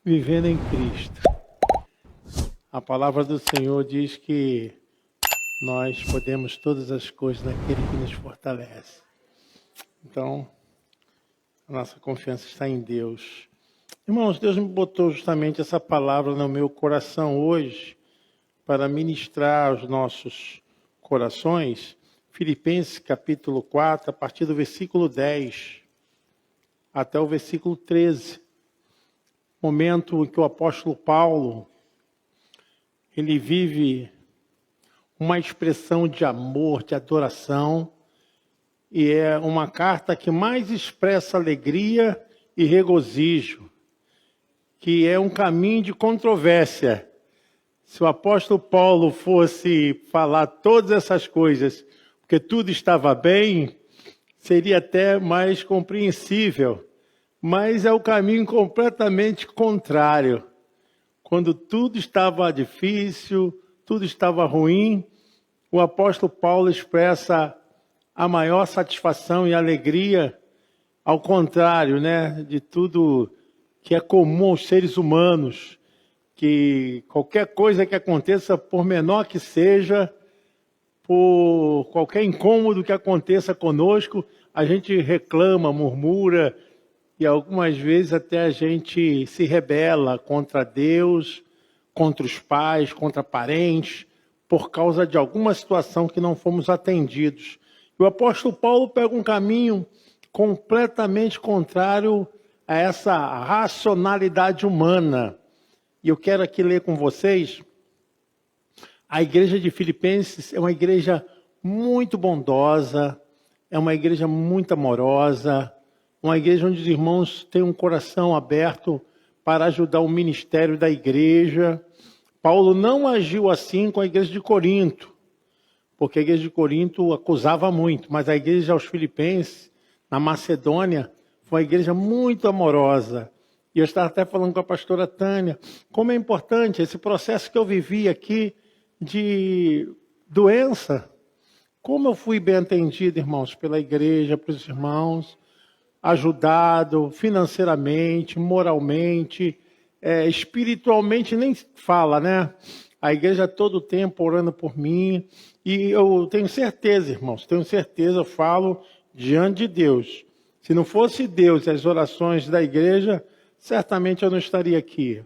vivendo em Cristo. A palavra do Senhor diz que nós podemos todas as coisas naquele que nos fortalece. Então, a nossa confiança está em Deus. Irmãos, Deus me botou justamente essa palavra no meu coração hoje para ministrar aos nossos corações. Filipenses capítulo 4, a partir do versículo 10 até o versículo 13. Momento em que o apóstolo Paulo, ele vive uma expressão de amor, de adoração, e é uma carta que mais expressa alegria e regozijo, que é um caminho de controvérsia. Se o apóstolo Paulo fosse falar todas essas coisas, porque tudo estava bem, seria até mais compreensível. Mas é o caminho completamente contrário. Quando tudo estava difícil, tudo estava ruim, o apóstolo Paulo expressa a maior satisfação e alegria, ao contrário, de tudo que é comum aos seres humanos, que qualquer coisa que aconteça, por menor que seja, por qualquer incômodo que aconteça conosco, a gente reclama, murmura, e algumas vezes até a gente se rebela contra Deus, contra os pais, contra parentes, por causa de alguma situação que não fomos atendidos. E o apóstolo Paulo pega um caminho completamente contrário a essa racionalidade humana. E eu quero aqui ler com vocês. A igreja de Filipenses é uma igreja muito bondosa, é uma igreja muito amorosa, uma igreja onde os irmãos têm um coração aberto para ajudar o ministério da igreja. Paulo não agiu assim com a igreja de Corinto, porque a igreja de Corinto acusava muito, mas a igreja aos Filipenses, na Macedônia, foi uma igreja muito amorosa. E eu estava até falando com a pastora Tânia, como é importante esse processo que eu vivi aqui de doença. Como eu fui bem atendido, irmãos, pela igreja, pelos irmãos, ajudado financeiramente, moralmente, espiritualmente nem fala, A igreja todo o tempo orando por mim. E eu tenho certeza, irmãos, eu falo diante de Deus. Se não fosse Deus e as orações da igreja, certamente eu não estaria aqui.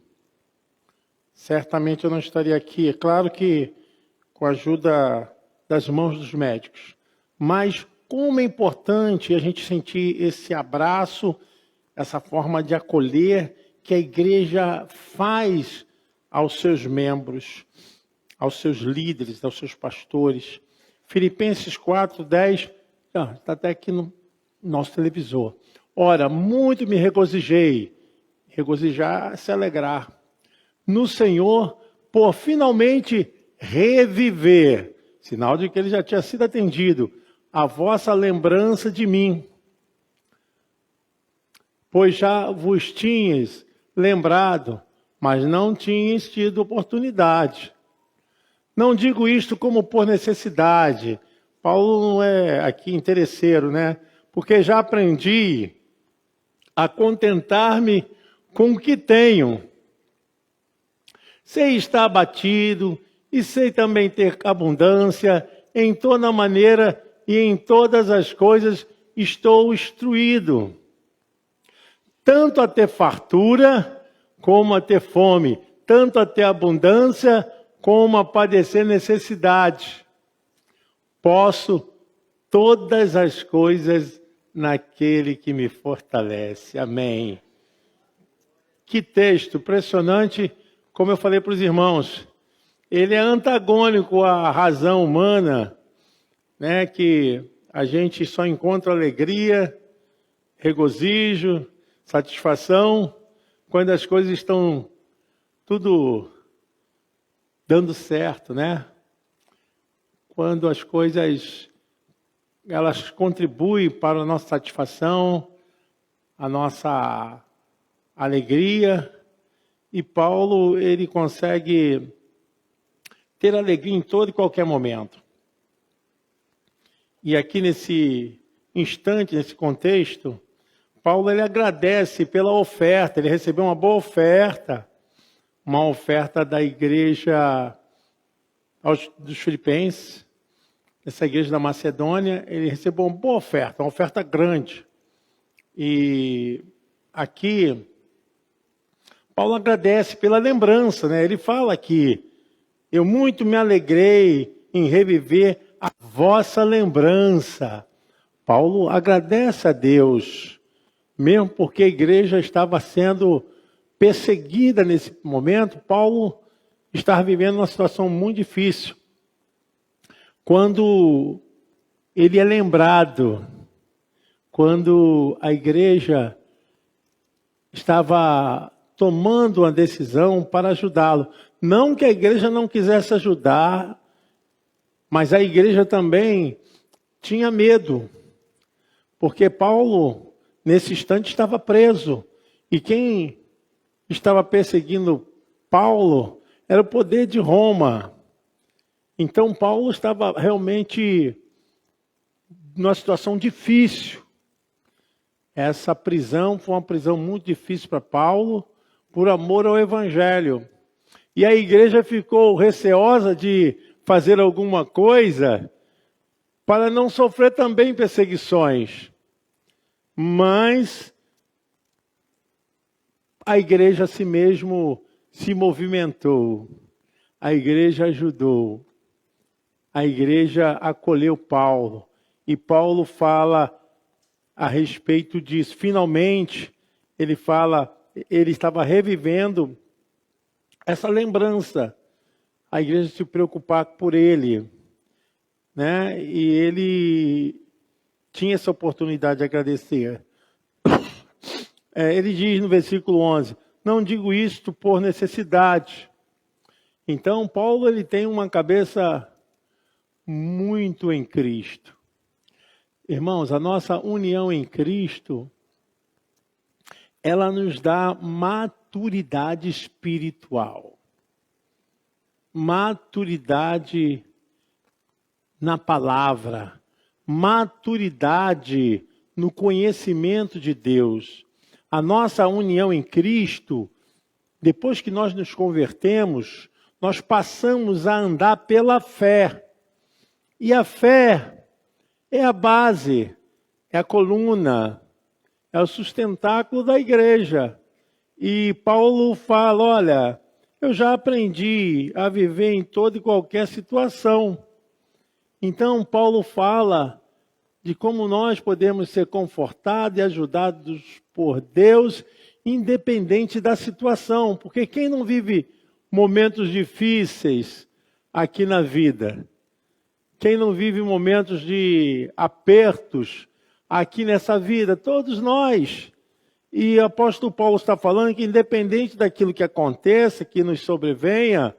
Certamente eu não estaria aqui. É claro que com a ajuda das mãos dos médicos. Mas como é importante a gente sentir esse abraço, essa forma de acolher que a igreja faz aos seus membros, aos seus líderes, aos seus pastores. Filipenses 4, 10, está até aqui no nosso televisor. Ora, muito me regozijei. Regozijar é se alegrar. No Senhor, por finalmente reviver, sinal de que ele já tinha sido atendido, a vossa lembrança de mim, pois já vos tinhas lembrado, mas não tinhas tido oportunidade. Não digo isto como por necessidade. Paulo não é aqui interesseiro, Porque já aprendi a contentar-me com o que tenho. Sei estar abatido e sei também ter abundância em toda maneira e em todas as coisas estou instruído. Tanto a ter fartura como a ter fome, tanto a ter abundância como a padecer necessidade. Posso todas as coisas naquele que me fortalece. Amém. Que texto impressionante, como eu falei para os irmãos. Ele é antagônico à razão humana, que a gente só encontra alegria, regozijo, satisfação, quando as coisas estão tudo dando certo, Quando as coisas, elas contribuem para a nossa satisfação, a nossa alegria. E Paulo, ele consegue ter alegria em todo e qualquer momento. E aqui nesse instante, nesse contexto, Paulo ele agradece pela oferta, ele recebeu uma boa oferta, uma oferta da igreja dos Filipenses, essa igreja da Macedônia, ele recebeu uma boa oferta, uma oferta grande. E aqui, Paulo agradece pela lembrança, né? Ele fala aqui, eu muito me alegrei em reviver a vossa lembrança. Paulo agradece a Deus, mesmo porque a igreja estava sendo perseguida nesse momento. Paulo estava vivendo uma situação muito difícil. Quando ele é lembrado, quando a igreja estava tomando uma decisão para ajudá-lo. Não que a igreja não quisesse ajudar, mas a igreja também tinha medo. Porque Paulo, nesse instante, estava preso. E quem estava perseguindo Paulo era o poder de Roma. Então Paulo estava realmente numa situação difícil. Essa prisão foi uma prisão muito difícil para Paulo, por amor ao Evangelho. E a igreja ficou receosa de fazer alguma coisa para não sofrer também perseguições. Mas a igreja si mesmo se movimentou. A igreja ajudou. A igreja acolheu Paulo. E Paulo fala a respeito disso. Finalmente, ele fala, ele estava revivendo essa lembrança. A igreja se preocupar por ele, né? E ele tinha essa oportunidade de agradecer. Ele diz no versículo 11, não digo isto por necessidade. Então, Paulo ele tem uma cabeça muito em Cristo. Irmãos, a nossa união em Cristo, ela nos dá maturidade espiritual. Maturidade na palavra. Maturidade no conhecimento de Deus. A nossa união em Cristo, depois que nós nos convertemos, nós passamos a andar pela fé. E a fé é a base, é a coluna, é o sustentáculo da igreja. E Paulo fala, olha, eu já aprendi a viver em toda e qualquer situação. Então Paulo fala de como nós podemos ser confortados e ajudados por Deus, independente da situação. Porque quem não vive momentos difíceis aqui na vida? Quem não vive momentos de apertos aqui nessa vida? Todos nós. E o apóstolo Paulo está falando que independente daquilo que aconteça, que nos sobrevenha,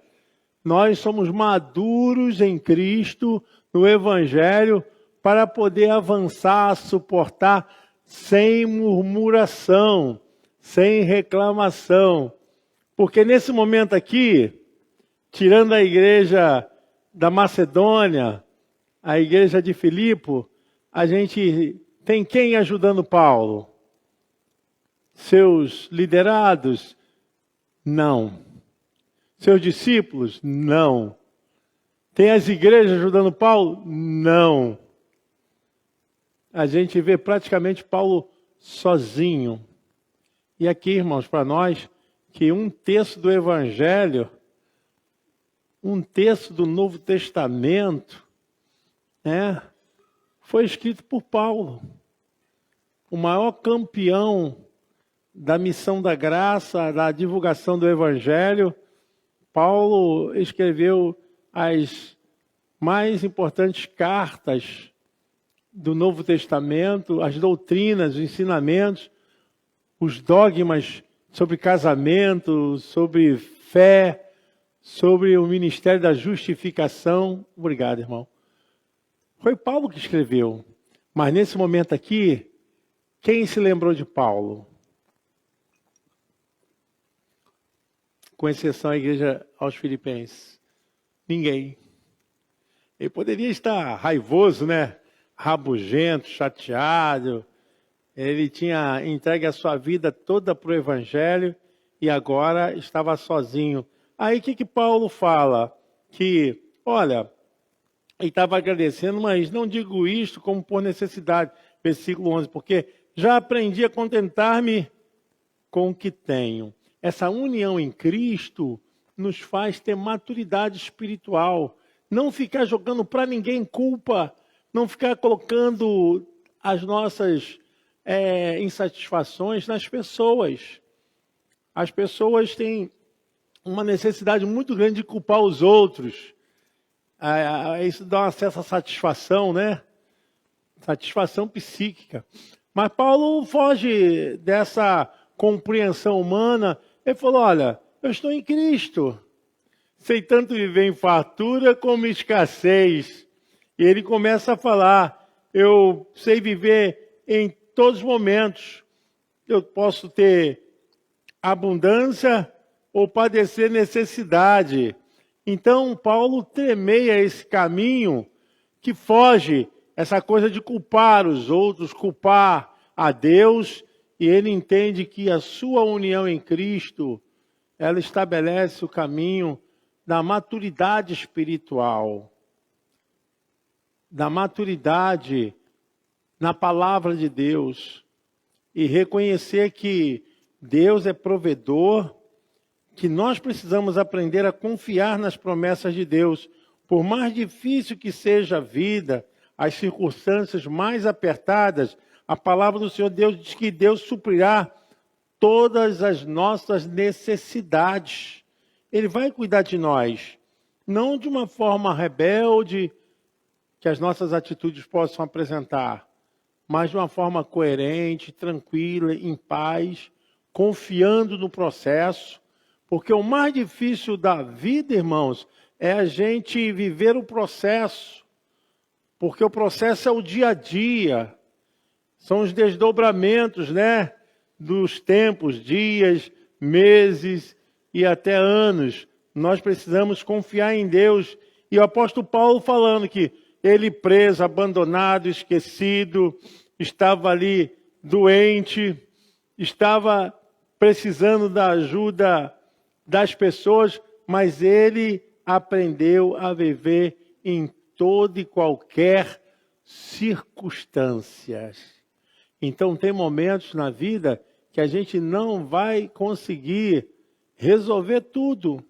nós somos maduros em Cristo, no Evangelho, para poder avançar, suportar sem murmuração, sem reclamação. Porque nesse momento aqui, tirando a igreja da Macedônia, a igreja de Filipe, a gente tem quem ajudando Paulo? Seus liderados? Não. Seus discípulos? Não. Tem as igrejas ajudando Paulo? Não. A gente vê praticamente Paulo sozinho. E aqui, irmãos, para nós, que um terço do Evangelho, um terço do Novo Testamento, foi escrito por Paulo. O maior campeão da missão da graça, da divulgação do Evangelho. Paulo escreveu as mais importantes cartas do Novo Testamento, as doutrinas, os ensinamentos, os dogmas sobre casamento, sobre fé, sobre o ministério da justificação. Obrigado, irmão. Foi Paulo que escreveu. Mas nesse momento aqui, quem se lembrou de Paulo? Com exceção à igreja aos Filipenses. Ninguém. Ele poderia estar raivoso, né? Rabugento, chateado, Ele tinha entregue a sua vida toda para o Evangelho e agora estava sozinho. Aí o que Paulo fala? Que, olha, ele estava agradecendo, mas não digo isto como por necessidade. Versículo 11, porque já aprendi a contentar-me com o que tenho. Essa união em Cristo nos faz ter maturidade espiritual. Não ficar jogando para ninguém culpa, não ficar colocando as nossas insatisfações nas pessoas. As pessoas têm uma necessidade muito grande de culpar os outros. Isso dá uma certa satisfação, né? Satisfação psíquica. Mas Paulo foge dessa compreensão humana. Ele falou, olha, eu estou em Cristo. Sei tanto viver em fartura como em escassez. E ele começa a falar, eu sei viver em todos os momentos. Eu posso ter abundância ou padecer necessidade. Então, Paulo tremeia esse caminho que foge, essa coisa de culpar os outros, culpar a Deus, e ele entende que a sua união em Cristo, ela estabelece o caminho da maturidade espiritual, da maturidade na palavra de Deus, e reconhecer que Deus é provedor, que nós precisamos aprender a confiar nas promessas de Deus. Por mais difícil que seja a vida, as circunstâncias mais apertadas, a palavra do Senhor Deus diz que Deus suprirá todas as nossas necessidades. Ele vai cuidar de nós, não de uma forma rebelde, que as nossas atitudes possam apresentar, mas de uma forma coerente, tranquila, em paz, confiando no processo. Porque o mais difícil da vida, irmãos, é a gente viver o processo. Porque o processo é o dia a dia. São os desdobramentos, né? Dos tempos, dias, meses e até anos. Nós precisamos confiar em Deus. E o apóstolo Paulo falando que ele preso, abandonado, esquecido, estava ali doente, estava precisando da ajuda das pessoas, mas ele aprendeu a viver em toda e qualquer circunstâncias. Então tem momentos na vida que a gente não vai conseguir resolver tudo.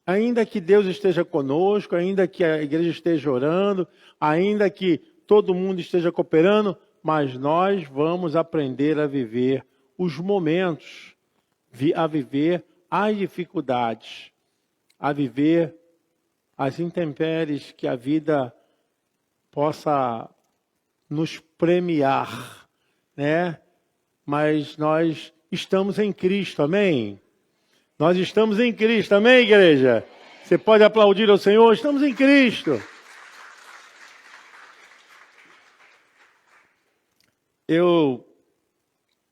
Ainda que Deus esteja conosco, ainda que a igreja esteja orando, ainda que todo mundo esteja cooperando, mas nós vamos aprender a viver os momentos, a viver as dificuldades, a viver as intempéries que a vida possa nos premiar, né? Mas nós estamos em Cristo, amém? Nós estamos em Cristo, amém, igreja? Você pode aplaudir ao Senhor? Estamos em Cristo. Eu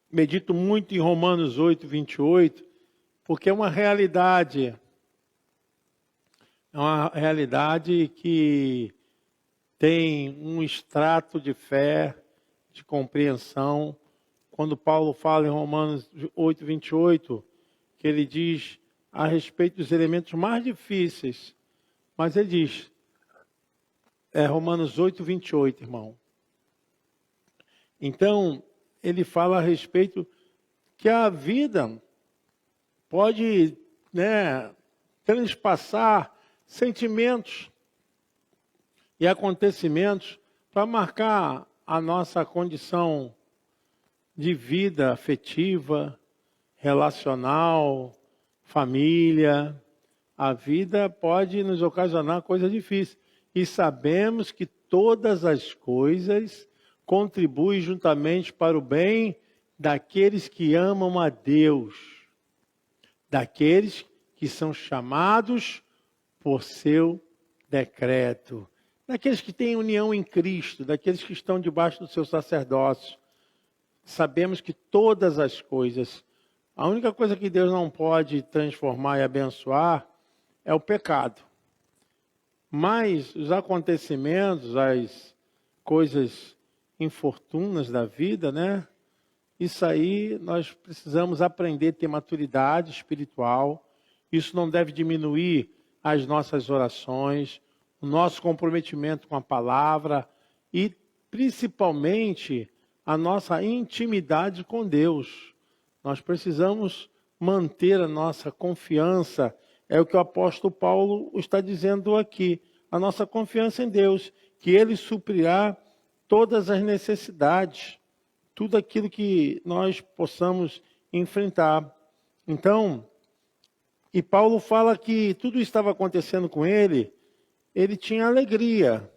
medito muito em Romanos 8, 28, porque é uma realidade que tem um extrato de fé, de compreensão. Quando Paulo fala em Romanos 8, 28, que ele diz a respeito dos elementos mais difíceis, mas ele diz, Romanos 8, 28, irmão. Então, ele fala a respeito que a vida pode, né, transpassar sentimentos e acontecimentos para marcar a nossa condição de vida afetiva, relacional, família. A vida pode nos ocasionar coisas difíceis. E sabemos que todas as coisas contribuem juntamente para o bem daqueles que amam a Deus, daqueles que são chamados por seu decreto, daqueles que têm união em Cristo, daqueles que estão debaixo do seu sacerdócio. Sabemos que todas as coisas, a única coisa que Deus não pode transformar e abençoar é o pecado. Mas os acontecimentos, as coisas infortunas da vida, né? isso aí nós precisamos aprender a ter maturidade espiritual. Isso não deve diminuir as nossas orações, o nosso comprometimento com a palavra e, principalmente, a nossa intimidade com Deus. Nós precisamos manter a nossa confiança, é o que o apóstolo Paulo está dizendo aqui, a nossa confiança em Deus, que Ele suprirá todas as necessidades, tudo aquilo que nós possamos enfrentar. Então, e Paulo fala que tudo estava acontecendo com ele tinha alegria,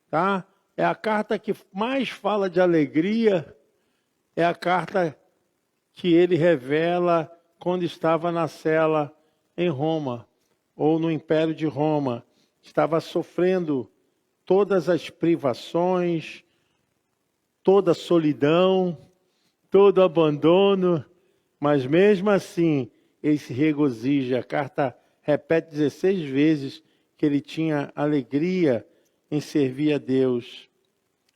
tá? É a carta que mais fala de alegria, é a carta que ele revela quando estava na cela em Roma, ou no Império de Roma. Estava sofrendo todas as privações, toda a solidão, todo o abandono, mas mesmo assim ele se regozija. A carta repete 16 vezes que ele tinha alegria em servir a Deus.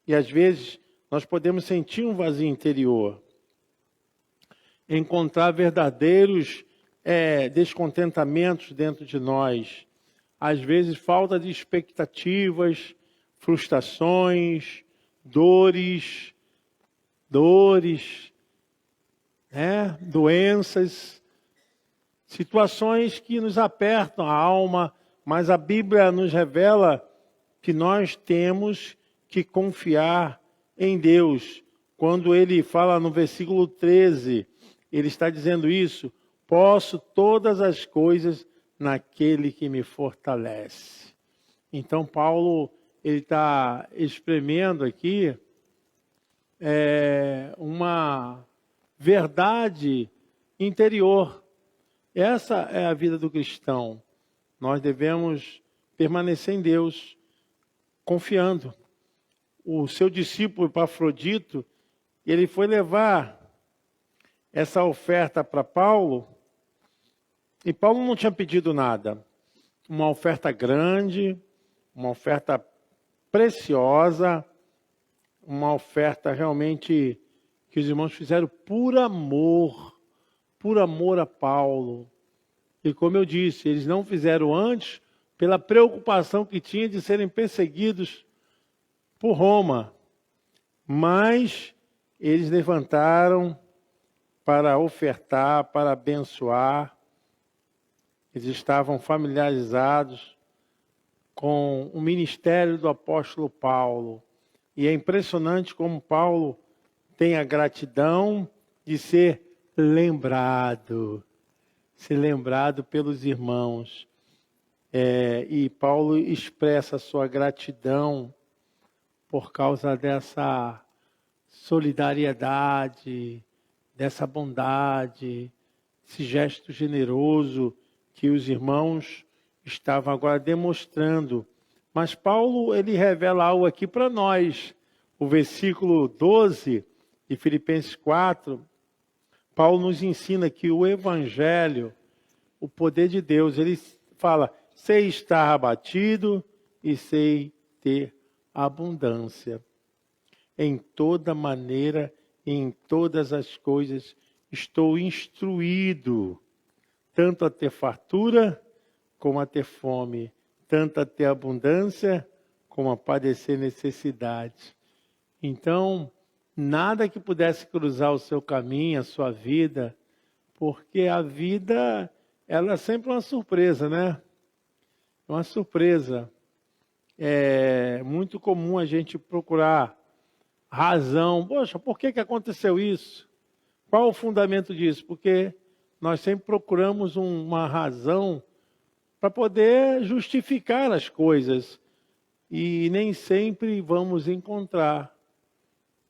E às vezes nós podemos sentir um vazio interior, encontrar verdadeiros descontentamentos dentro de nós. Às vezes falta de expectativas, frustrações, dores, doenças, situações que nos apertam a alma, mas a Bíblia nos revela que nós temos que confiar em Deus. Quando ele fala no versículo 13, ele está dizendo isso: posso todas as coisas naquele que me fortalece. Então Paulo, ele está exprimindo aqui uma verdade interior. Essa é a vida do cristão. Nós devemos permanecer em Deus, confiando. O seu discípulo Epafrodito, ele foi levar essa oferta para Paulo, e Paulo não tinha pedido nada. Uma oferta grande, uma oferta preciosa, uma oferta realmente que os irmãos fizeram por amor a Paulo. E como eu disse, eles não fizeram antes pela preocupação que tinha de serem perseguidos por Roma, mas eles levantaram para ofertar, para abençoar. Eles estavam familiarizados com o ministério do apóstolo Paulo. E é impressionante como Paulo tem a gratidão de ser lembrado pelos irmãos. E Paulo expressa a sua gratidão por causa dessa solidariedade, dessa bondade, esse gesto generoso que os irmãos estavam agora demonstrando. Mas Paulo, ele revela algo aqui para nós. O versículo 12 de Filipenses 4, Paulo nos ensina que o Evangelho, o poder de Deus, ele fala: sei estar abatido e sei ter abundância. Em toda maneira e em todas as coisas estou instruído, tanto a ter fartura como a ter fome, tanto a ter abundância como a padecer necessidade. Então, nada que pudesse cruzar o seu caminho, a sua vida, porque a vida, ela é sempre uma surpresa, né? Uma surpresa. É muito comum a gente procurar razão. Poxa, por que aconteceu isso? Qual o fundamento disso? Porque nós sempre procuramos uma razão para poder justificar as coisas. E nem sempre vamos encontrar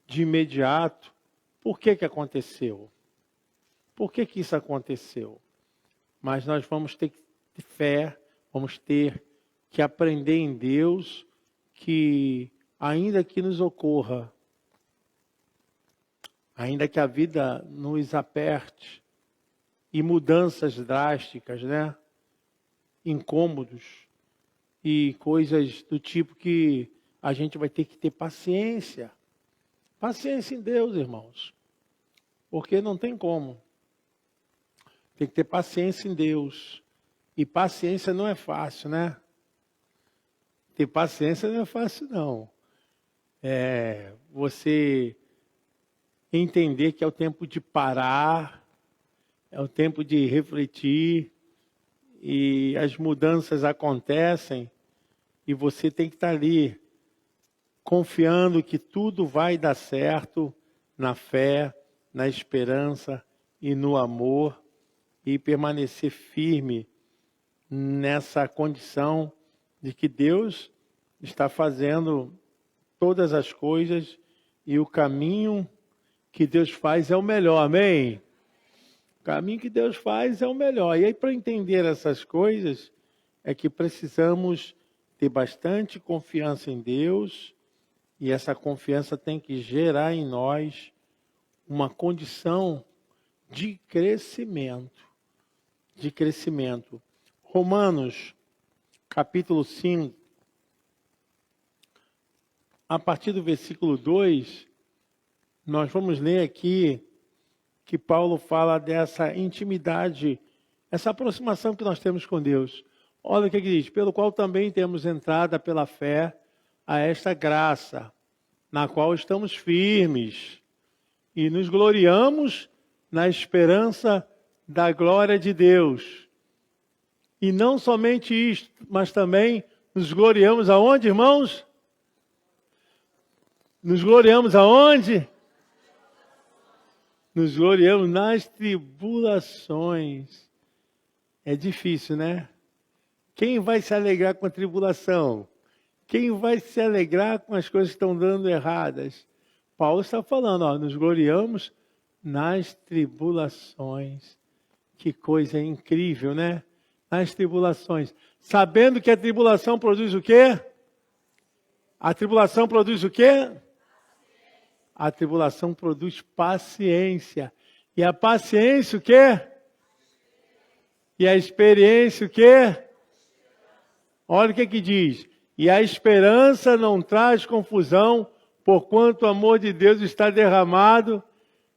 de imediato por que aconteceu. Por que isso aconteceu? Mas nós vamos ter que ter fé, vamos ter que aprender em Deus que, ainda que nos ocorra, ainda que a vida nos aperte, e mudanças drásticas, né? Incômodos, e coisas do tipo que a gente vai ter que ter paciência. Paciência em Deus, irmãos. Porque não tem como. Tem que ter paciência em Deus. E paciência não é fácil, né? Ter paciência não é fácil, não. Você entender que é o tempo de parar, é o tempo de refletir, e as mudanças acontecem, e você tem que estar ali, confiando que tudo vai dar certo, na fé, na esperança e no amor, e permanecer firme nessa condição de que Deus está fazendo todas as coisas e o caminho que Deus faz é o melhor, amém? O caminho que Deus faz é o melhor. E aí, para entender essas coisas, é que precisamos ter bastante confiança em Deus, e essa confiança tem que gerar em nós uma condição de crescimento. De crescimento. Romanos, capítulo 5, a partir do versículo 2, nós vamos ler aqui que Paulo fala dessa intimidade, essa aproximação que nós temos com Deus. Olha o que ele diz: pelo qual também temos entrada pela fé a esta graça, na qual estamos firmes e nos gloriamos na esperança da glória de Deus. E não somente isto, mas também nos gloriamos aonde, irmãos? Nos gloriamos aonde? Nos gloriamos nas tribulações. É difícil, né? Quem vai se alegrar com a tribulação? Quem vai se alegrar com as coisas que estão dando erradas? Paulo está falando, nos gloriamos nas tribulações. Que coisa incrível, né? Nas tribulações. Sabendo que a tribulação produz o quê? A tribulação produz o quê? A tribulação produz paciência. E a paciência o quê? E a experiência o quê? Olha o que diz. E a esperança não traz confusão, porquanto o amor de Deus está derramado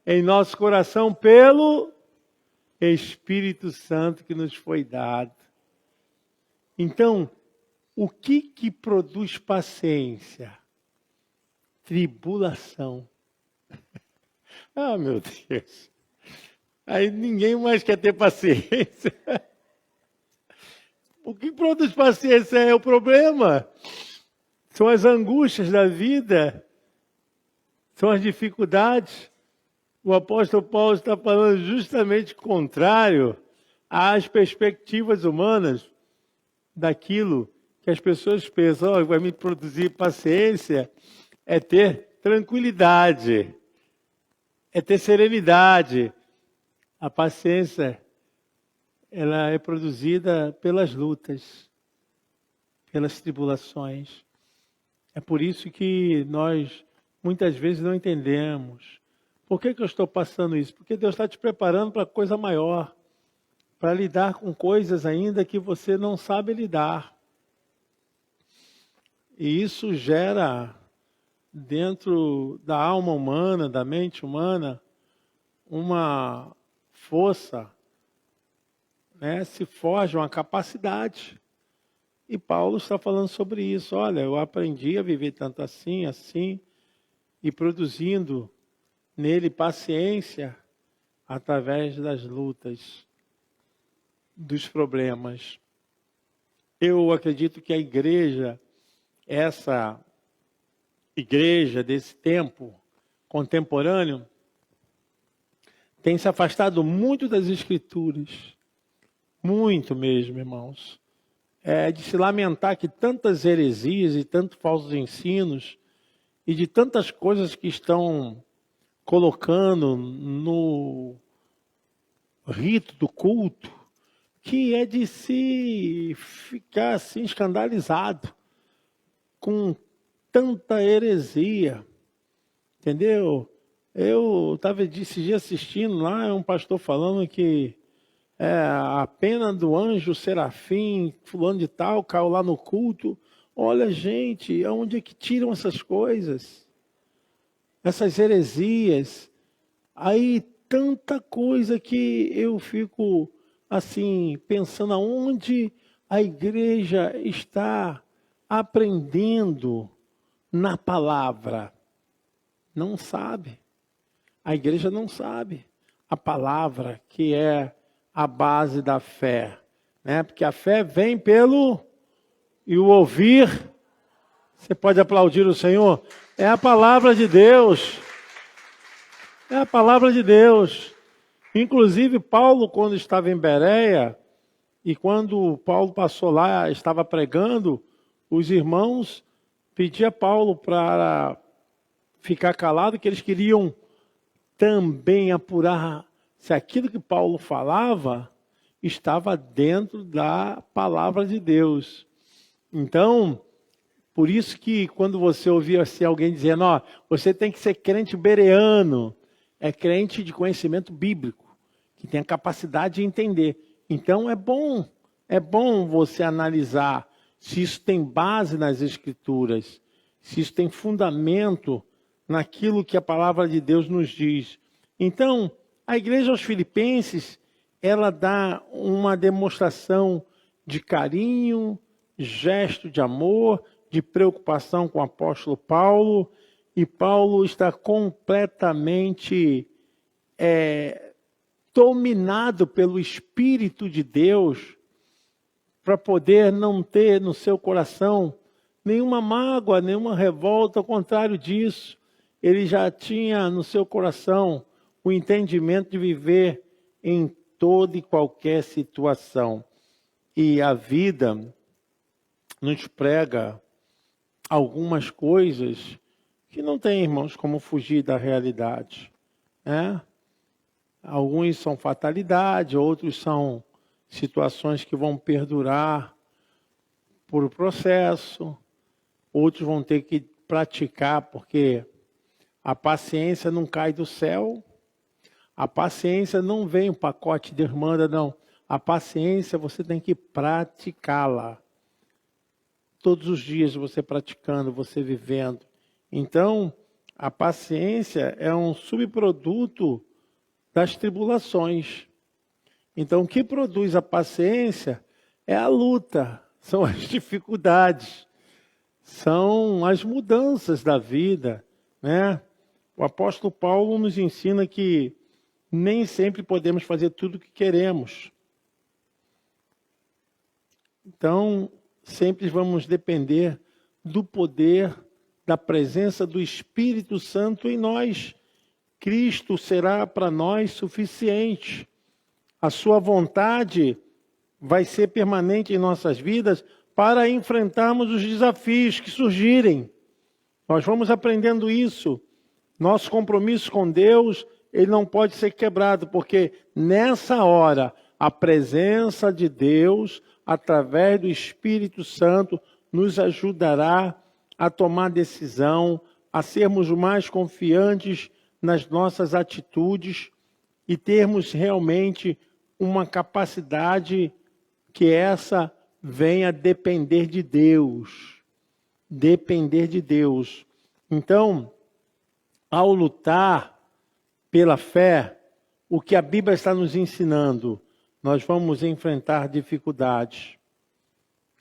em nosso coração pelo Espírito Santo que nos foi dado. Então, o que produz paciência? Tribulação. Ah, meu Deus. Aí ninguém mais quer ter paciência. O que produz paciência é o problema. São as angústias da vida. São as dificuldades. O apóstolo Paulo está falando justamente contrário às perspectivas humanas daquilo que as pessoas pensam, vai me produzir paciência, é ter tranquilidade, é ter serenidade. A paciência, ela é produzida pelas lutas, pelas tribulações. É por isso que nós muitas vezes não entendemos. Por que eu estou passando isso? Porque Deus está te preparando para coisa maior, para lidar com coisas ainda que você não sabe lidar. E isso gera dentro da alma humana, da mente humana, uma força, né? Se forja uma capacidade. E Paulo está falando sobre isso. Olha, eu aprendi a viver tanto assim, assim, e produzindo nele paciência através das lutas, dos problemas. Eu acredito que a igreja, essa igreja desse tempo contemporâneo, tem se afastado muito das Escrituras. Muito mesmo, irmãos. De se lamentar que tantas heresias e tantos falsos ensinos e de tantas coisas que estão colocando no rito do culto, que é de se ficar assim escandalizado com tanta heresia, entendeu? Eu estava esse dia assistindo lá, um pastor falando que a pena do anjo serafim, fulano de tal, caiu lá no culto. Olha, gente, aonde é que tiram essas coisas? Essas heresias. Aí tanta coisa que eu fico assim, pensando aonde a igreja está aprendendo na palavra. Não sabe. A igreja não sabe a palavra que é a base da fé, né? Porque a fé vem pelo e o ouvir. Você pode aplaudir o Senhor? É a palavra de Deus. É a palavra de Deus. Inclusive Paulo, quando estava em Bereia, e quando Paulo passou lá, estava pregando, os irmãos pediam a Paulo para ficar calado, que eles queriam também apurar se aquilo que Paulo falava estava dentro da palavra de Deus. Então, por isso que quando você ouvia assim, alguém dizendo, ó, você tem que ser crente bereano, é crente de conhecimento bíblico, que tem a capacidade de entender. Então é bom você analisar se isso tem base nas Escrituras, se isso tem fundamento naquilo que a palavra de Deus nos diz. Então, a igreja aos Filipenses, ela dá uma demonstração de carinho, gesto de amor, de preocupação com o apóstolo Paulo, e Paulo está completamente dominado pelo Espírito de Deus, para poder não ter no seu coração nenhuma mágoa, nenhuma revolta, ao contrário disso, ele já tinha no seu coração o entendimento de viver em toda e qualquer situação. E a vida nos prega algumas coisas que não tem, irmãos, como fugir da realidade, né? Alguns são fatalidade, outros são situações que vão perdurar por processo, outros vão ter que praticar, porque a paciência não cai do céu, a paciência não vem um pacote de manda, não. A paciência você tem que praticá-la. Todos os dias você praticando, você vivendo. Então, a paciência é um subproduto das tribulações. Então, o que produz a paciência é a luta, são as dificuldades, são as mudanças da vida, né? O apóstolo Paulo nos ensina que nem sempre podemos fazer tudo o que queremos. Então, sempre vamos depender do poder, da presença do Espírito Santo em nós. Cristo será para nós suficiente. A sua vontade vai ser permanente em nossas vidas para enfrentarmos os desafios que surgirem. Nós vamos aprendendo isso. Nosso compromisso com Deus, ele não pode ser quebrado, porque nessa hora, a presença de Deus, através do Espírito Santo, nos ajudará a tomar decisão, a sermos mais confiantes nas nossas atitudes e termos realmente uma capacidade que essa venha depender de Deus. Depender de Deus. Então, ao lutar pela fé, o que a Bíblia está nos ensinando, nós vamos enfrentar dificuldades.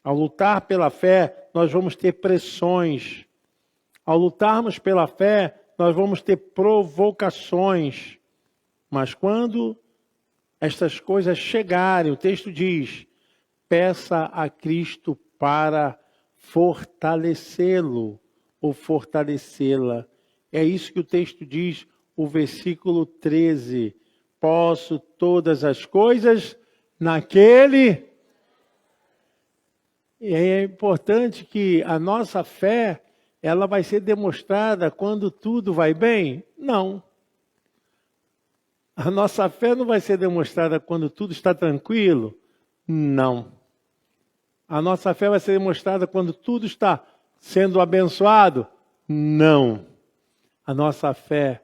Ao lutar pela fé, nós vamos ter pressões. Ao lutarmos pela fé, nós vamos ter provocações. Mas quando estas coisas chegarem, o texto diz, peça a Cristo para fortalecê-lo ou fortalecê-la. É isso que o texto diz, o versículo 13. Posso todas as coisas naquele... E é importante que a nossa fé, ela vai ser demonstrada quando tudo vai bem? Não. A nossa fé não vai ser demonstrada quando tudo está tranquilo? Não. A nossa fé vai ser demonstrada quando tudo está sendo abençoado? Não. A nossa fé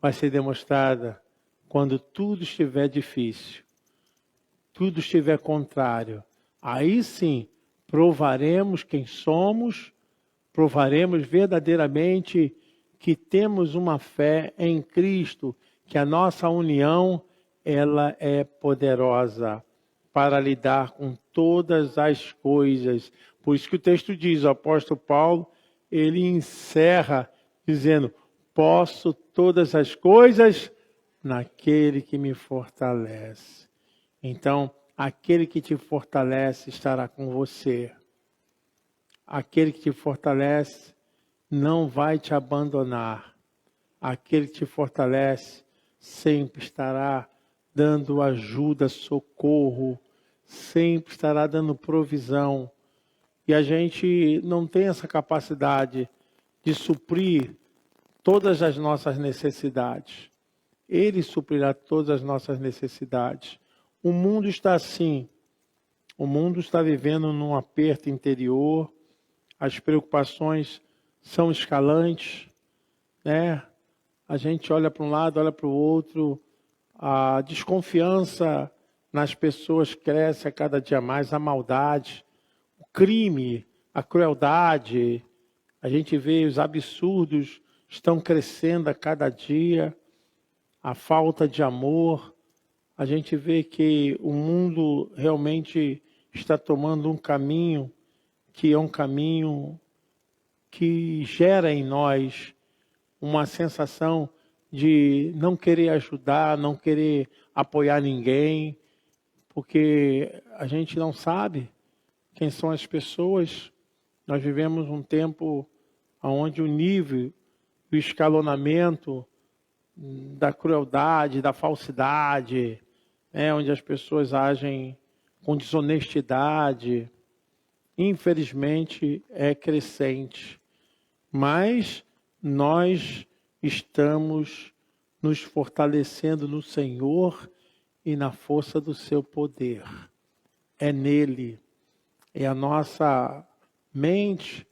vai ser demonstrada quando tudo estiver difícil, tudo estiver contrário. Aí sim, provaremos quem somos, provaremos verdadeiramente que temos uma fé em Cristo, que a nossa união, ela é poderosa para lidar com todas as coisas. Por isso que o texto diz, o apóstolo Paulo, ele encerra dizendo, posso todas as coisas naquele que me fortalece. Então, aquele que te fortalece estará com você. Aquele que te fortalece não vai te abandonar. Aquele que te fortalece sempre estará dando ajuda, socorro, sempre estará dando provisão. E a gente não tem essa capacidade de suprir todas as nossas necessidades. Ele suprirá todas as nossas necessidades. O mundo está assim. O mundo está vivendo num aperto interior. As preocupações são escalantes, né? A gente olha para um lado, olha para o outro. A desconfiança nas pessoas cresce a cada dia mais. A maldade, o crime, a crueldade. A gente vê os absurdos estão crescendo a cada dia. A falta de amor. A gente vê que o mundo realmente está tomando um caminho que é um caminho que gera em nós uma sensação de não querer ajudar, não querer apoiar ninguém, porque a gente não sabe quem são as pessoas. Nós vivemos um tempo onde o nível, o escalonamento da crueldade, da falsidade, onde as pessoas agem com desonestidade, infelizmente é crescente. Mas nós estamos nos fortalecendo no Senhor e na força do seu poder. É nele. E a nossa mente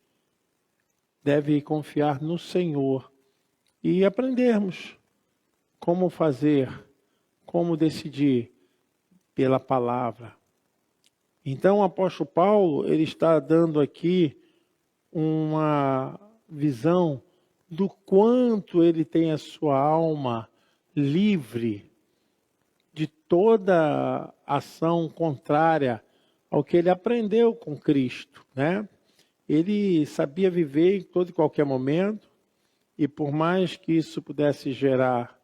deve confiar no Senhor e aprendermos como fazer, como decidir pela palavra. Então o apóstolo Paulo, ele está dando aqui uma visão do quanto ele tem a sua alma livre de toda ação contrária ao que ele aprendeu com Cristo, né? Ele sabia viver em todo e qualquer momento, e por mais que isso pudesse gerar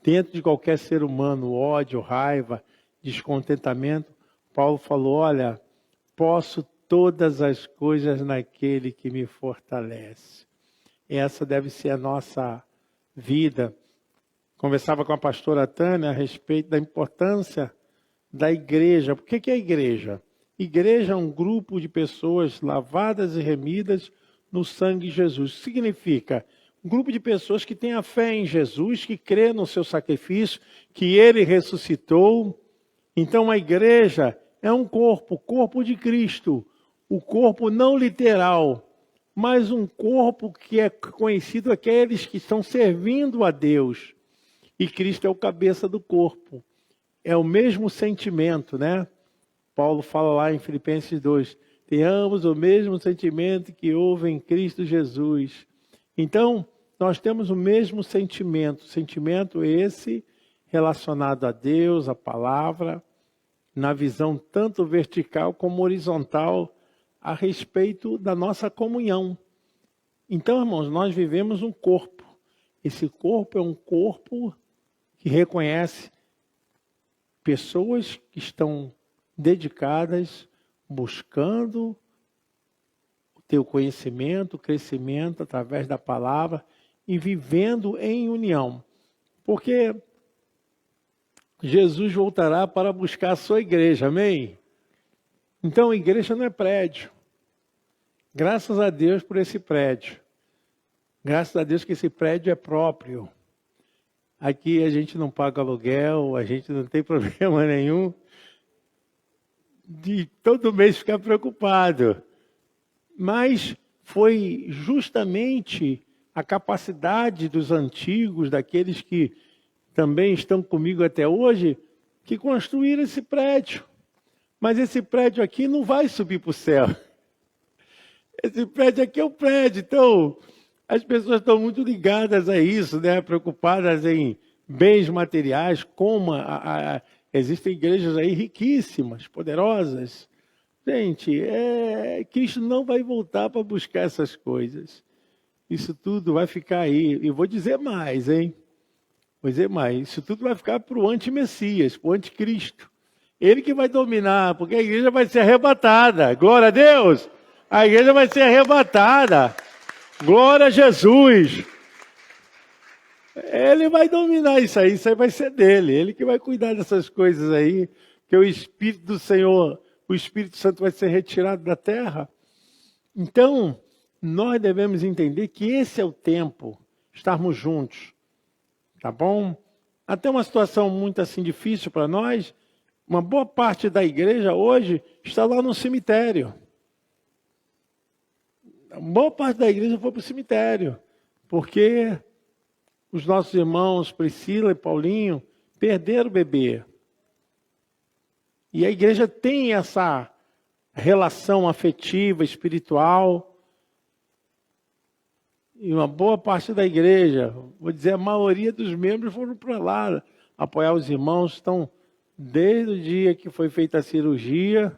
dentro de qualquer ser humano ódio, raiva, descontentamento, Paulo falou, olha, posso todas as coisas naquele que me fortalece. Essa deve ser a nossa vida. Conversava com a pastora Tânia a respeito da importância da igreja. Por que é a igreja? Igreja é um grupo de pessoas lavadas e remidas no sangue de Jesus. Isso significa um grupo de pessoas que têm a fé em Jesus, que crê no seu sacrifício, que ele ressuscitou. Então a igreja é um corpo, o corpo de Cristo. O corpo não literal, mas um corpo que é conhecido aqueles que estão servindo a Deus. E Cristo é o cabeça do corpo. É o mesmo sentimento, né? Paulo fala lá em Filipenses 2, tenhamos o mesmo sentimento que houve em Cristo Jesus. Então, nós temos o mesmo sentimento esse relacionado a Deus, a palavra, na visão tanto vertical como horizontal, a respeito da nossa comunhão. Então, irmãos, nós vivemos um corpo. Esse corpo é um corpo que reconhece pessoas que estão dedicadas, buscando o teu conhecimento, o crescimento através da palavra e vivendo em união. Porque Jesus voltará para buscar a sua igreja, amém? Então a igreja não é prédio. Graças a Deus por esse prédio. Graças a Deus que esse prédio é próprio. Aqui a gente não paga aluguel, a gente não tem problema nenhum de todo mês ficar preocupado. Mas foi justamente a capacidade dos antigos, daqueles que também estão comigo até hoje, que construíram esse prédio. Mas esse prédio aqui não vai subir para o céu. Esse prédio aqui é o prédio. Então, as pessoas estão muito ligadas a isso, né? Preocupadas em bens materiais, como existem igrejas aí riquíssimas, poderosas. Gente, Cristo não vai voltar para buscar essas coisas. Isso tudo vai ficar aí. E vou dizer mais, hein? Vou dizer mais. Isso tudo vai ficar para o anti-Messias, para o anticristo. Ele que vai dominar, porque a igreja vai ser arrebatada. Glória a Deus! A igreja vai ser arrebatada. Glória a Jesus! Ele vai dominar isso aí vai ser dele. Ele que vai cuidar dessas coisas aí, que o Espírito do Senhor, o Espírito Santo vai ser retirado da terra. Então, nós devemos entender que esse é o tempo, estarmos juntos. Tá bom? Até uma situação muito assim difícil para nós, uma boa parte da igreja hoje está lá no cemitério. A boa parte da igreja foi para o cemitério, porque os nossos irmãos Priscila e Paulinho perderam o bebê. E a igreja tem essa relação afetiva, espiritual. E uma boa parte da igreja, vou dizer, a maioria dos membros foram para lá apoiar os irmãos, estão desde o dia que foi feita a cirurgia,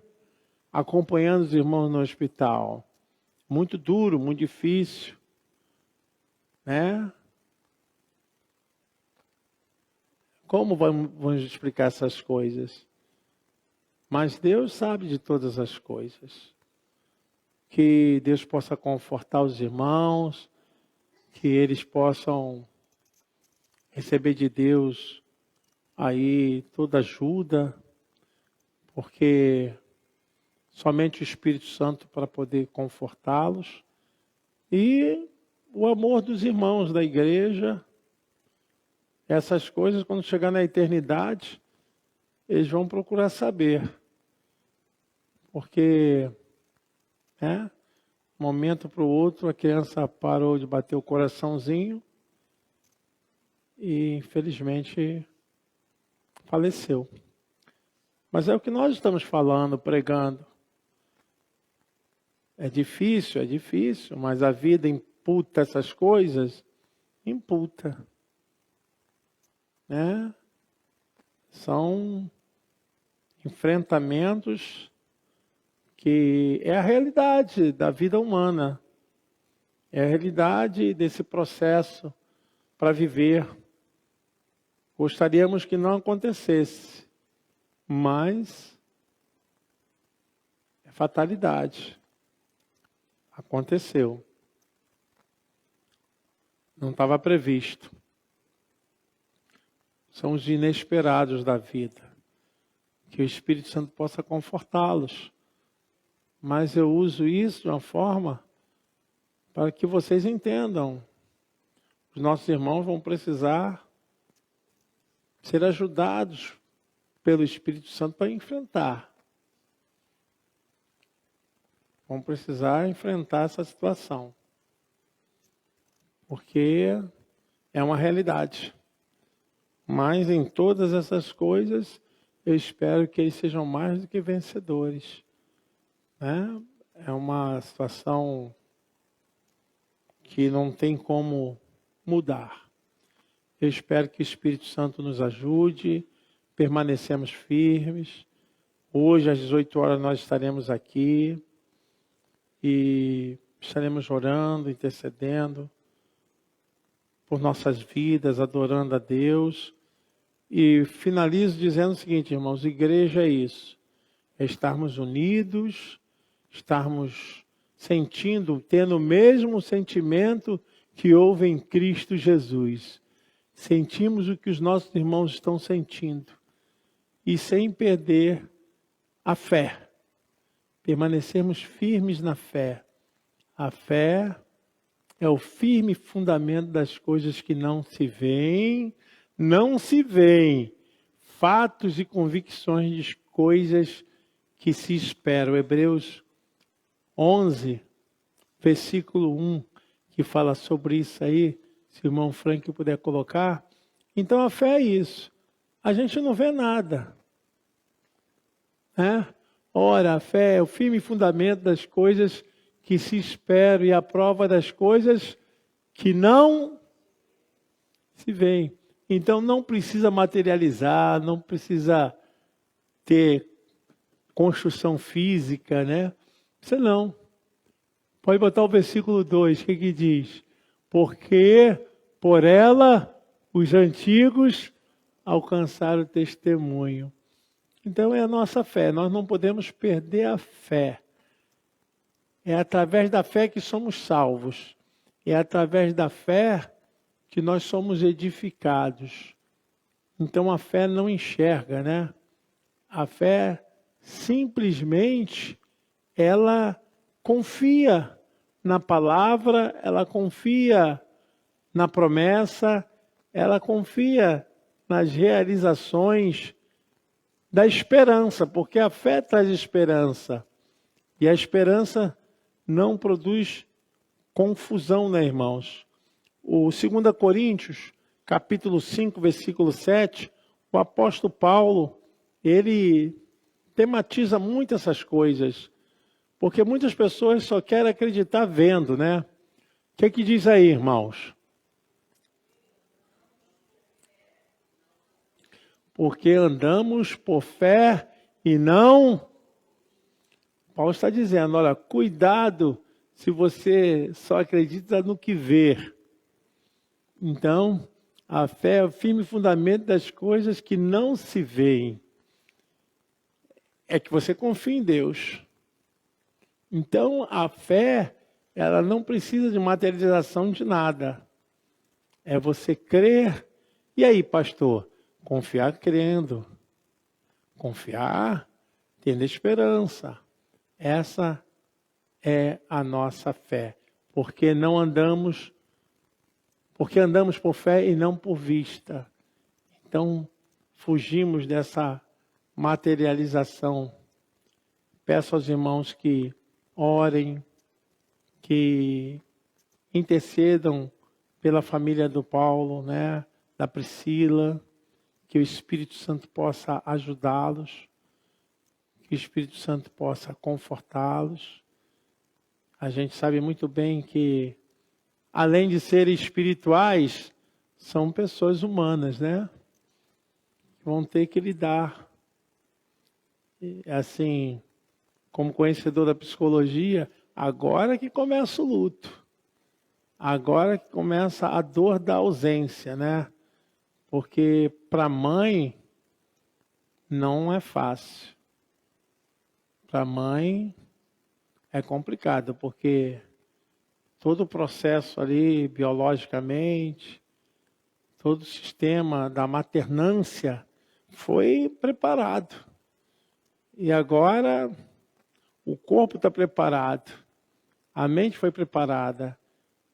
acompanhando os irmãos no hospital. Muito duro, muito difícil, né? Como vamos explicar essas coisas? Mas Deus sabe de todas as coisas. Que Deus possa confortar os irmãos, que eles possam receber de Deus aí toda ajuda, porque somente o Espírito Santo para poder confortá-los, e o amor dos irmãos da igreja. Essas coisas, quando chegar na eternidade, eles vão procurar saber, porque um momento para o outro a criança parou de bater o coraçãozinho e infelizmente faleceu. Mas é o que nós estamos falando, pregando. É difícil, mas a vida imputa essas coisas, imputa. Né? São enfrentamentos que é a realidade da vida humana. É a realidade desse processo para viver. Gostaríamos que não acontecesse, mas é fatalidade. Aconteceu. Não estava previsto. São os inesperados da vida. Que o Espírito Santo possa confortá-los. Mas eu uso isso de uma forma para que vocês entendam. Os nossos irmãos vão precisar ser ajudados pelo Espírito Santo para enfrentar. Vão precisar enfrentar essa situação. Porque é uma realidade. Mas em todas essas coisas, eu espero que eles sejam mais do que vencedores. Né? É uma situação que não tem como mudar. Eu espero que o Espírito Santo nos ajude, permanecemos firmes. Hoje, às 18 horas, nós estaremos aqui e estaremos orando, intercedendo por nossas vidas, adorando a Deus. E finalizo dizendo o seguinte, irmãos, igreja é isso, é estarmos unidos, estarmos sentindo, tendo o mesmo sentimento que houve em Cristo Jesus. Sentimos o que os nossos irmãos estão sentindo. E sem perder a fé. Permanecermos firmes na fé. A fé é o firme fundamento das coisas que não se veem. Não se veem. Fatos e convicções de coisas que se esperam. Hebreus 11, versículo 1, que fala sobre isso aí, se o irmão Frank puder colocar. Então a fé é isso. A gente não vê nada. Né? Ora, a fé é o firme fundamento das coisas que se esperam e a prova das coisas que não se veem. Então não precisa materializar, não precisa ter construção física, né? Você não. Pode botar o versículo 2, o que diz? Porque por ela os antigos alcançaram o testemunho. Então é a nossa fé, nós não podemos perder a fé. É através da fé que somos salvos. É através da fé que nós somos edificados. Então a fé não enxerga, né? A fé simplesmente, ela confia na palavra, ela confia na promessa, ela confia nas realizações da esperança, porque a fé traz esperança. E a esperança não produz confusão, né, irmãos? O 2 Coríntios, capítulo 5, versículo 7, o apóstolo Paulo, ele tematiza muito essas coisas, porque muitas pessoas só querem acreditar vendo, né? O que diz aí, irmãos? Porque andamos por fé e não... Paulo está dizendo, olha, cuidado se você só acredita no que vê. Então, a fé é o firme fundamento das coisas que não se veem. É que você confia em Deus. Então, a fé, ela não precisa de materialização de nada. É você crer. E aí, pastor? Confiar crendo. Confiar tendo esperança. Essa é a nossa fé. Porque andamos por fé e não por vista. Então, fugimos dessa materialização. Peço aos irmãos que orem, que intercedam pela família do Paulo, né, da Priscila, que o Espírito Santo possa ajudá-los, que o Espírito Santo possa confortá-los. A gente sabe muito bem que, além de serem espirituais, são pessoas humanas, né? Vão ter que lidar. Assim, como conhecedor da psicologia, agora que começa o luto. Agora que começa a dor da ausência, né? Porque para a mãe não é fácil. Para a mãe é complicado, porque todo o processo ali, biologicamente, todo o sistema da maternância foi preparado. E agora o corpo está preparado, a mente foi preparada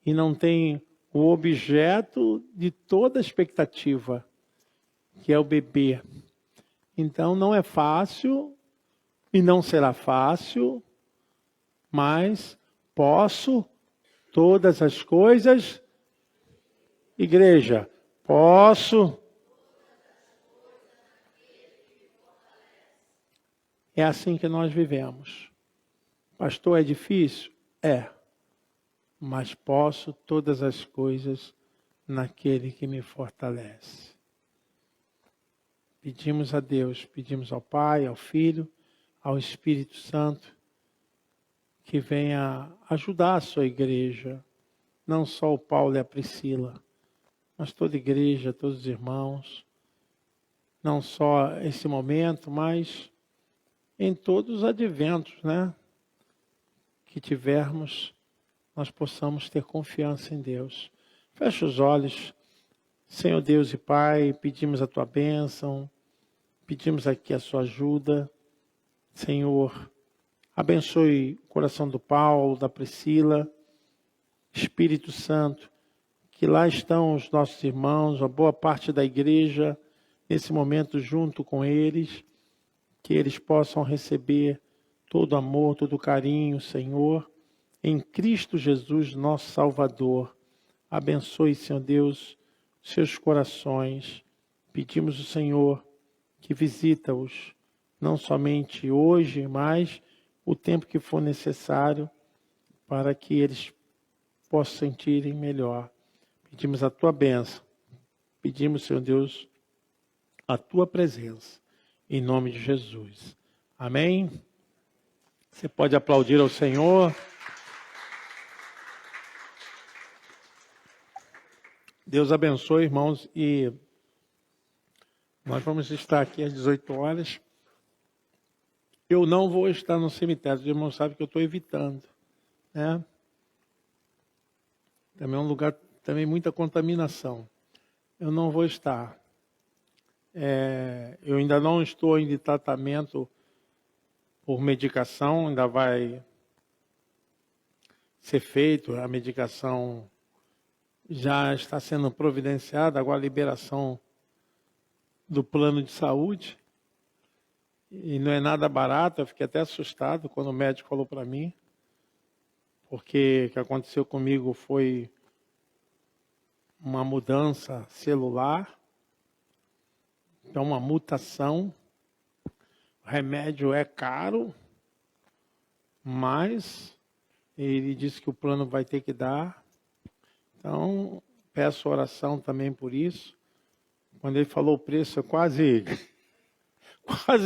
e não tem o objeto de toda a expectativa, que é o bebê. Então não é fácil e não será fácil, mas posso todas as coisas, igreja, posso. É assim que nós vivemos. Pastor, é difícil? É. Mas posso todas as coisas naquele que me fortalece. Pedimos a Deus, pedimos ao Pai, ao Filho, ao Espírito Santo, que venha ajudar a sua igreja, não só o Paulo e a Priscila, mas toda a igreja, todos os irmãos, não só esse momento, mas em todos os adventos, né? Que tivermos, nós possamos ter confiança em Deus. Feche os olhos. Senhor Deus e Pai, pedimos a Tua bênção, pedimos aqui a Sua ajuda. Senhor, abençoe o coração do Paulo, da Priscila, Espírito Santo, que lá estão os nossos irmãos, a boa parte da igreja, nesse momento junto com eles, que eles possam receber todo amor, todo carinho, Senhor, em Cristo Jesus, nosso Salvador. Abençoe, Senhor Deus, seus corações. Pedimos ao Senhor que visita-os, não somente hoje, mas o tempo que for necessário, para que eles possam sentirem melhor. Pedimos a Tua bênção. pedimos, Senhor Deus, a tua presença, em nome de Jesus. Amém? Você pode aplaudir ao Senhor. Deus abençoe, irmãos, e nós vamos estar aqui às 18 horas. Eu não vou estar no cemitério, os irmãos sabem que eu estou evitando, né? Também é um lugar, também muita contaminação. Eu não vou estar. Eu ainda não estou em tratamento por medicação, ainda vai ser feito, a medicação já está sendo providenciada, agora a liberação do plano de saúde, e não é nada barato. Eu fiquei até assustado quando o médico falou para mim, porque o que aconteceu comigo foi uma mudança celular, então uma mutação. O remédio é caro, mas ele disse que o plano vai ter que dar. Então, peço oração também por isso. Quando ele falou o preço, eu quase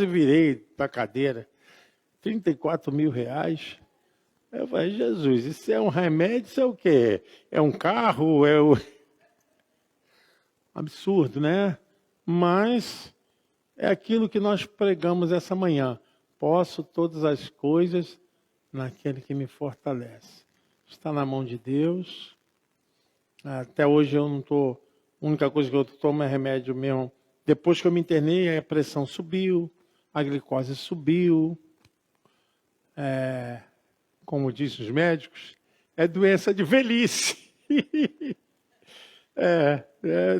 virei para a cadeira. 34 mil reais. Eu falei, Jesus, isso é um remédio, isso é o quê? É um carro? É o... Absurdo, né? Mas é aquilo que nós pregamos essa manhã. Posso todas as coisas naquele que me fortalece. Está na mão de Deus. Até hoje eu não estou... A única coisa que eu tomo é remédio mesmo. Depois que eu me internei, a pressão subiu, a glicose subiu. Como dizem os médicos, é doença de velhice.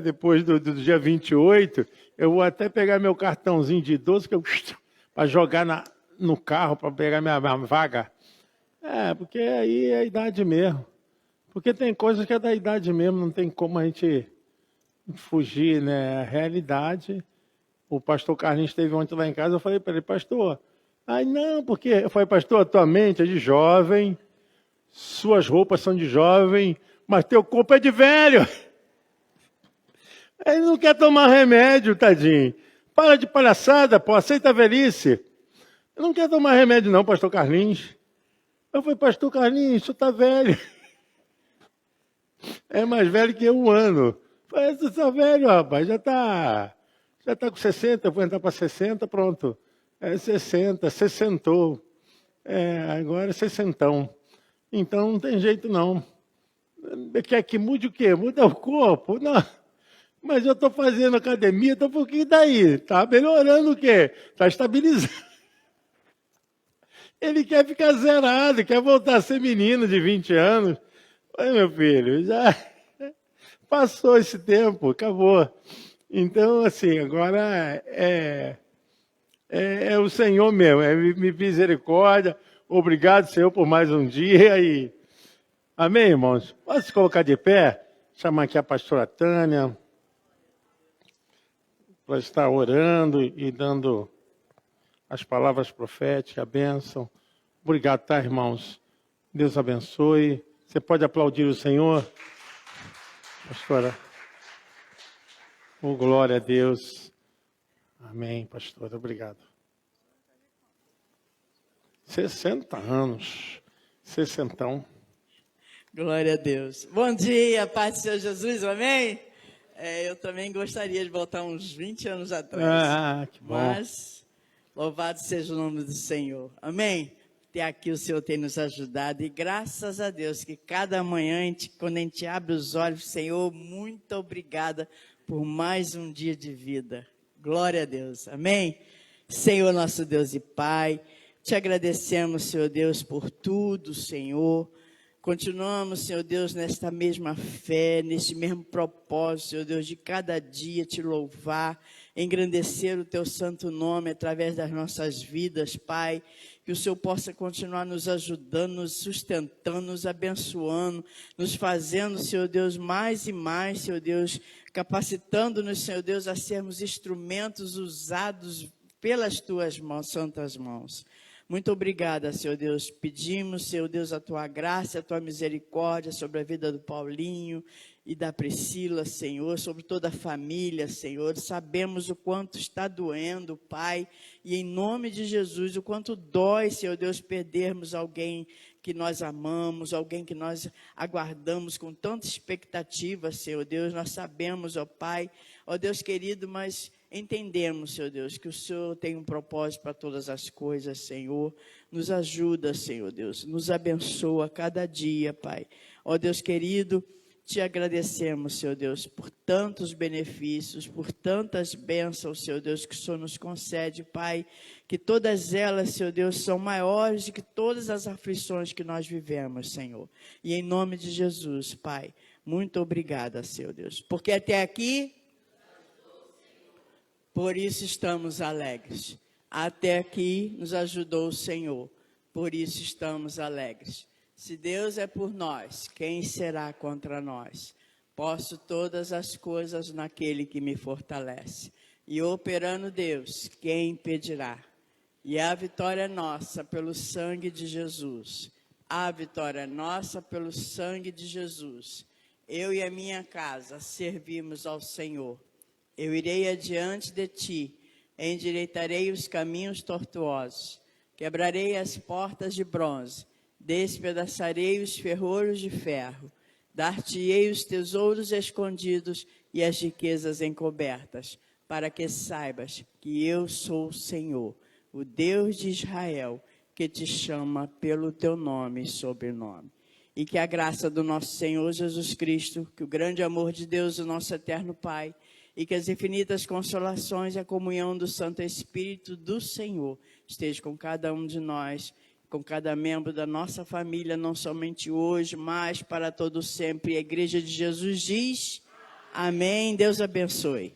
Depois do dia 28, eu vou até pegar meu cartãozinho de idoso para jogar no carro, para pegar minha vaga. Porque aí é a idade mesmo. Porque tem coisas que é da idade mesmo, não tem como a gente fugir, né? A realidade. O pastor Carlinhos esteve ontem lá em casa, eu falei para ele, pastor, não, porque eu falei, pastor, a tua mente é de jovem, suas roupas são de jovem, mas teu corpo é de velho. Ele não quer tomar remédio, tadinho. Para de palhaçada, pô, aceita a velhice. Eu não quero tomar remédio não, pastor Carlinhos. Eu falei, pastor Carlinhos, isso está velho. É mais velho que eu 1 ano. Falei, você está velho, rapaz, já está com 60, eu vou entrar para 60, pronto. 60, 60. Agora é 60. Então não tem jeito não. Quer que mude o quê? Muda o corpo? Não. Mas eu estou fazendo academia, então por que daí? Está melhorando o quê? Está estabilizando. Ele quer ficar zerado, quer voltar a ser menino de 20 anos. Oi, meu filho, já passou esse tempo, acabou. Então, assim, agora é o Senhor mesmo, é misericórdia. Obrigado, Senhor, por mais um dia. Amém, irmãos? Posso se colocar de pé? Chamar aqui a pastora Tânia para estar orando e dando as palavras proféticas, a bênção. Obrigado, tá, irmãos? Deus abençoe. Você pode aplaudir o Senhor? Pastora. Glória a Deus. Amém, pastora. Obrigado. 60 anos. 60. Glória a Deus. Bom dia, paz do Senhor Jesus, amém? Eu também gostaria de voltar uns 20 anos atrás. Que bom. Mas, louvado seja o nome do Senhor. Amém? Até aqui o Senhor tem nos ajudado. E graças a Deus que cada manhã, quando a gente abre os olhos, Senhor, muito obrigada por mais um dia de vida. Glória a Deus. Amém? Senhor, nosso Deus e Pai, te agradecemos, Senhor Deus, por tudo, Senhor. Continuamos, Senhor Deus, nesta mesma fé, neste mesmo propósito, Senhor Deus, de cada dia te louvar, engrandecer o teu santo nome através das nossas vidas, Pai. Que o Senhor possa continuar nos ajudando, nos sustentando, nos abençoando, nos fazendo, Senhor Deus, mais e mais, Senhor Deus, capacitando-nos, Senhor Deus, a sermos instrumentos usados pelas tuas mãos, santas mãos. Muito obrigada, Senhor Deus. Pedimos, Senhor Deus, a tua graça, a tua misericórdia sobre a vida do Paulinho e da Priscila, Senhor, sobre toda a família, Senhor. Sabemos o quanto está doendo, Pai, e em nome de Jesus, o quanto dói, Senhor Deus, perdermos alguém que nós amamos, alguém que nós aguardamos com tanta expectativa, Senhor Deus. Nós sabemos, ó Pai, ó Deus querido, mas entendemos, Senhor Deus, que o Senhor tem um propósito para todas as coisas, Senhor. Nos ajuda, Senhor Deus, nos abençoa cada dia, Pai. Ó Deus querido, te agradecemos, Senhor Deus, por tantos benefícios, por tantas bênçãos, Senhor Deus, que o Senhor nos concede, Pai, que todas elas, Senhor Deus, são maiores do que todas as aflições que nós vivemos, Senhor. E em nome de Jesus, Pai, muito obrigada, Senhor Deus, porque até aqui, por isso estamos alegres. Até aqui nos ajudou o Senhor, por isso estamos alegres. Se Deus é por nós, quem será contra nós? Posso todas as coisas naquele que me fortalece. E operando Deus, quem impedirá? E a vitória é nossa pelo sangue de Jesus. A vitória é nossa pelo sangue de Jesus. Eu e a minha casa servimos ao Senhor. Eu irei adiante de ti, endireitarei os caminhos tortuosos, quebrarei as portas de bronze, despedaçarei os ferrolhos de ferro, dar-te-ei os tesouros escondidos e as riquezas encobertas, para que saibas que eu sou o Senhor, o Deus de Israel, que te chama pelo teu nome e sobrenome. E que a graça do nosso Senhor Jesus Cristo, que o grande amor de Deus, o nosso eterno Pai, e que as infinitas consolações e a comunhão do Santo Espírito do Senhor esteja com cada um de nós, com cada membro da nossa família, não somente hoje, mas para todo sempre. A Igreja de Jesus diz amém. Deus abençoe.